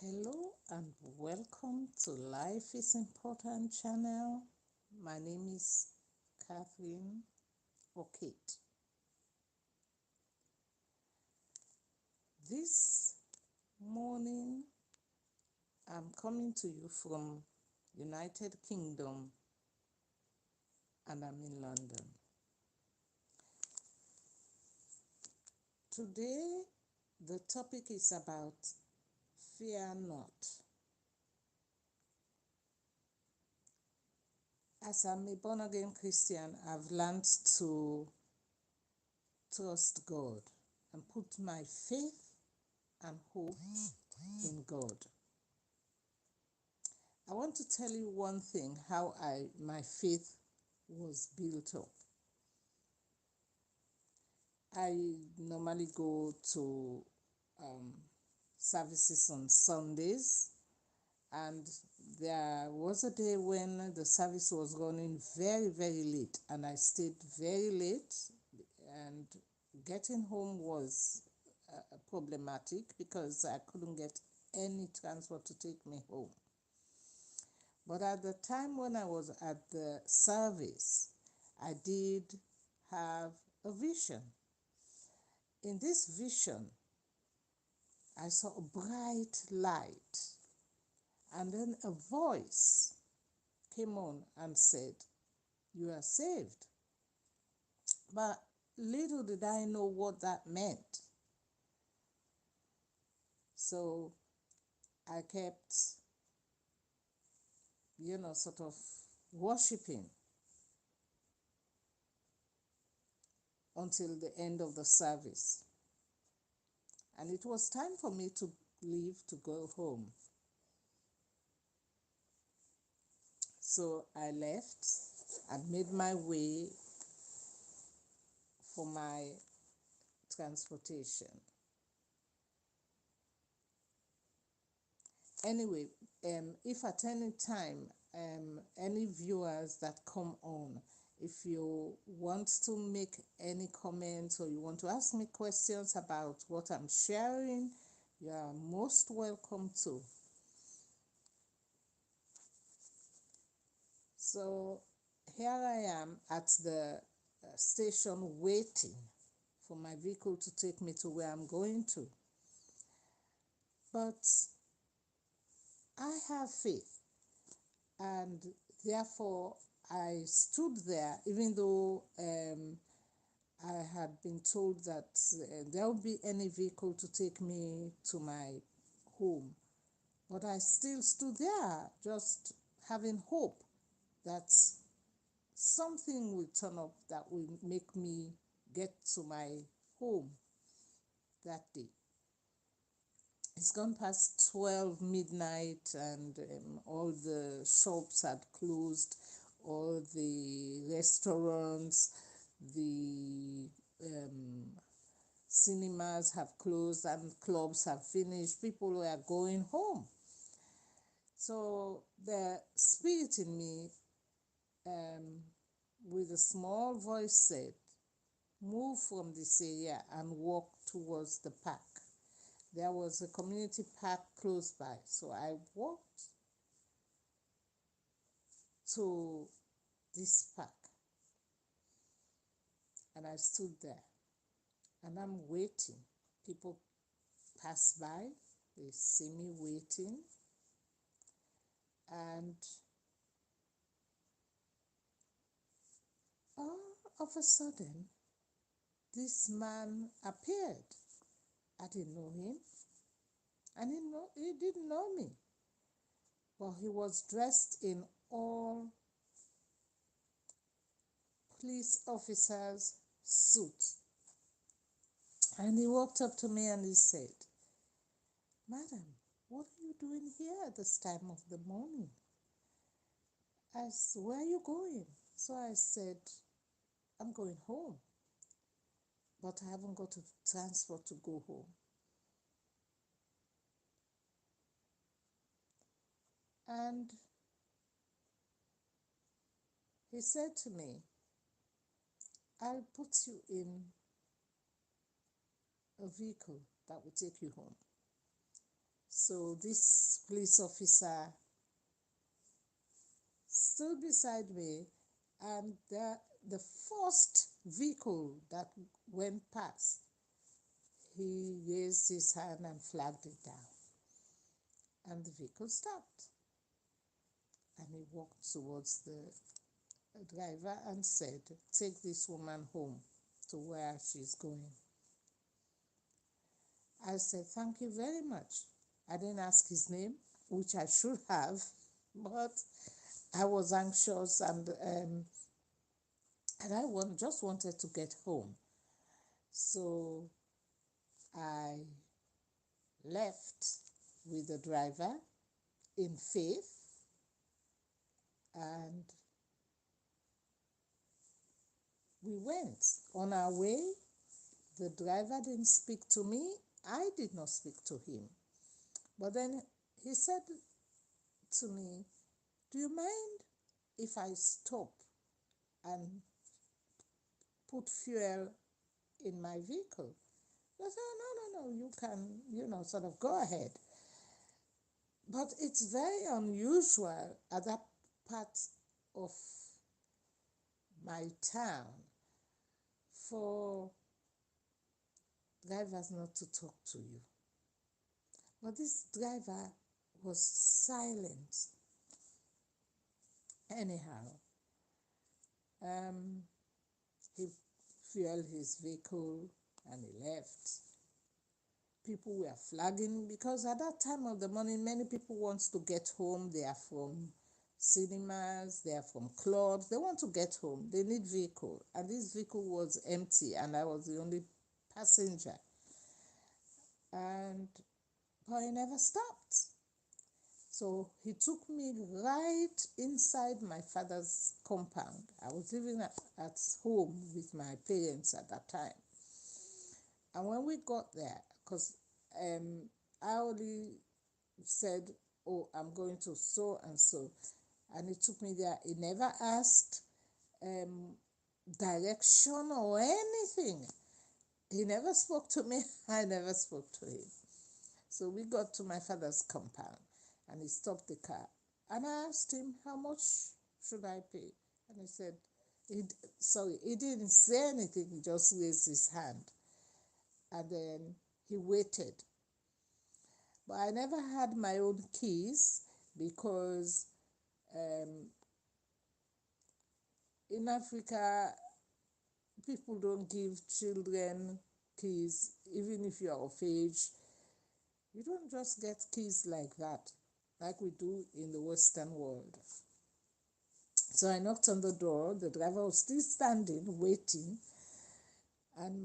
Hello and welcome to Life is Important channel. My name is Catherine or Kate. This morning I'm coming to you from United Kingdom and I'm in London. Today the topic is about fear not. As I'm a born again Christian, I've learned to trust God and put my faith and hope in God. I want to tell you one thing, how my faith was built up. I normally go to services on Sundays, and there was a day when the service was running very, very late, and I stayed very late, and getting home was problematic because I couldn't get any transport to take me home. But at the time when I was at the service, I did have a vision. In this vision, I saw a bright light, and then a voice came on and said, "You are saved." But little did I know what that meant. So I kept, sort of worshiping until the end of the service. And it was time for me to leave to go home. So I left and made my way for my transportation. Anyway, if at any time, any viewers that come on, if you want to make any comments or you want to ask me questions about what I'm sharing, you are most welcome to. So here I am at the station waiting for my vehicle to take me to where I'm going to. But I have faith, and therefore I stood there, even though I had been told that there will be any vehicle to take me to my home. But I still stood there, just having hope that something will turn up that will make me get to my home that day. It's gone past 12 midnight, and all the shops had closed, all the restaurants, the cinemas have closed, and clubs have finished. People were going home. So the spirit in me, with a small voice, said, "Move from this area and walk towards the park." There was a community park close by, so I walked to this park and I stood there and I'm waiting. People pass by, they see me waiting, and all of a sudden this man appeared. I didn't know him. He didn't know me. But he was dressed in all police officers' suits. And he walked up to me and he said, "Madam, what are you doing here at this time of the morning?" I said, "Where are you going?" So I said, "I'm going home, but I haven't got a transport to go home." And he said to me, "I'll put you in a vehicle that will take you home." So this police officer stood beside me, and the first vehicle that went past, he raised his hand and flagged it down. And the vehicle stopped. And he walked towards the driver and said, "Take this woman home to where she's going." I said, "Thank you very much." I didn't ask his name, which I should have, but I was anxious, and just wanted to get home. So I left with the driver in faith, and we went. On our way, the driver didn't speak to me. I did not speak to him. But then he said to me, "Do you mind if I stop and put fuel in my vehicle?" I said, "Oh, no, no, no, you can, sort of go ahead." But it's very unusual at that part of my town for drivers not to talk to you. But this driver was silent. Anyhow, he fueled his vehicle and he left. People were flagging because at that time of the morning, many people want to get home. They are from cinemas, they are from clubs. They want to get home. They need vehicle. And this vehicle was empty, and I was the only passenger. But he never stopped. So he took me right inside my father's compound. I was living at home with my parents at that time. And when we got there, because I only said, "Oh, I'm going to so and so," and he took me there. He never asked direction or anything. He never spoke to me. I never spoke to him. So we got to my father's compound, and he stopped the car. And I asked him, "How much should I pay?" And he said, he didn't say anything. He just raised his hand. And then he waited. But I never had my own keys because in Africa, people don't give children keys, even if you are of age. You don't just get keys like that, like we do in the Western world. So I knocked on the door. The driver was still standing, waiting. And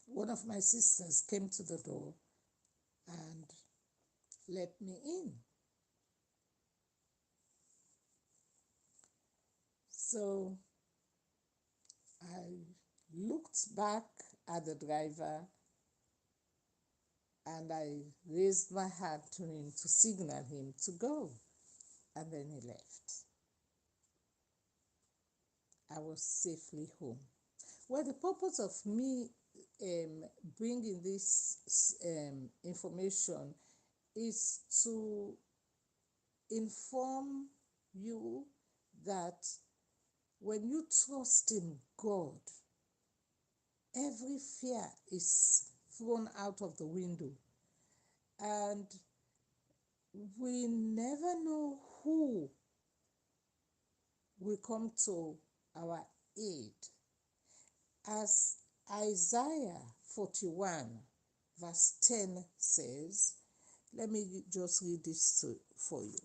one of my sisters came to the door and let me in. So I looked back at the driver and I raised my hand to him to signal him to go. And then he left. I was safely home. Well, the purpose of me bringing this information is to inform you that when you trust in God, every fear is thrown out of the window. And we never know who will come to our aid. As Isaiah 41 verse 10 says, let me just read this for you.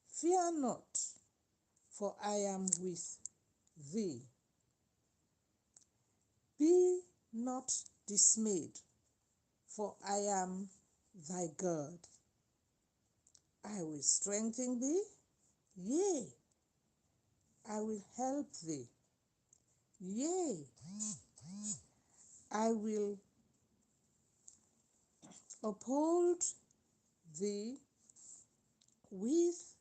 "Fear not, for I am with thee. Be not dismayed, for I am thy God. I will strengthen thee, yea, I will help thee. Yea, I will uphold thee with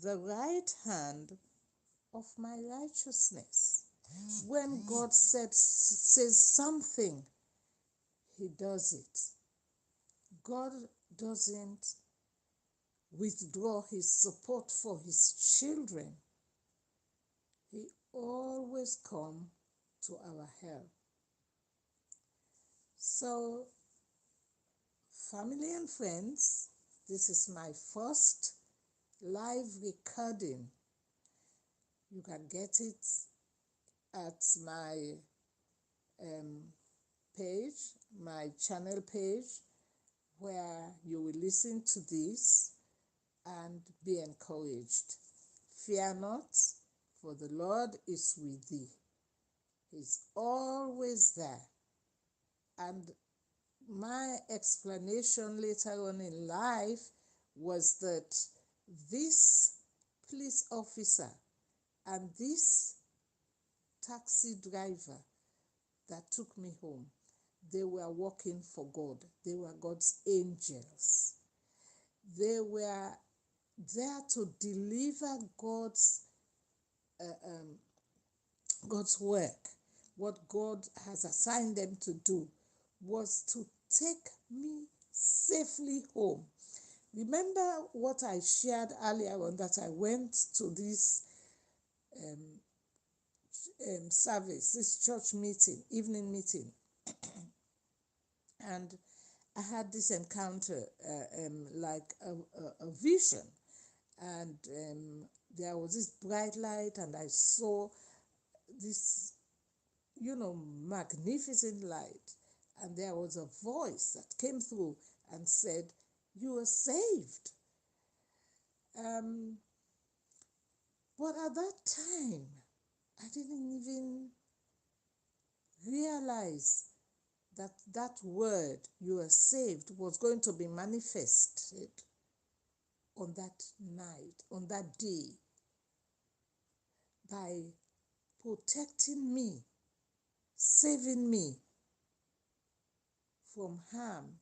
the right hand of my righteousness." When God says something, he does it. God doesn't withdraw his support for his children. He always comes to our help. So, family and friends, this is my first live recording. You can get it at my page, my channel page, where you will listen to this and be encouraged. Fear not, for the Lord is with thee. He's always there. And my explanation later on in life was that this police officer and this taxi driver that took me home, they were working for God. They were God's angels. They were there to deliver God's work. What God has assigned them to do was to take me safely home. Remember what I shared earlier on, that I went to this service, this church meeting, evening meeting, and I had this encounter, like a vision, and there was this bright light, and I saw this, magnificent light, and there was a voice that came through and said, "You are saved." But at that time, I didn't even realize that that word, "you are saved," was going to be manifested on that night, on that day, by protecting me, saving me from harm.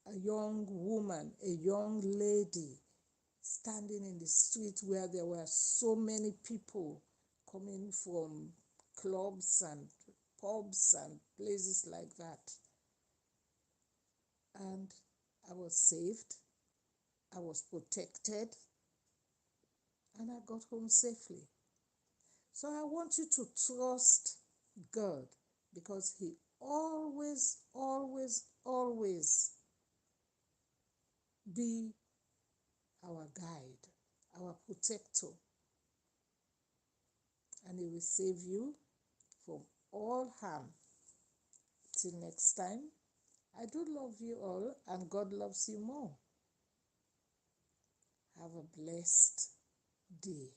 A young woman, a young lady, standing in the street where there were so many people coming from clubs and pubs and places like that. And I was saved, I was protected, and I got home safely. So I want you to trust God, because he always, always, always be our guide, our protector, and he will save you from all harm. Till next time, I do love you all, and God loves you more. Have a blessed day.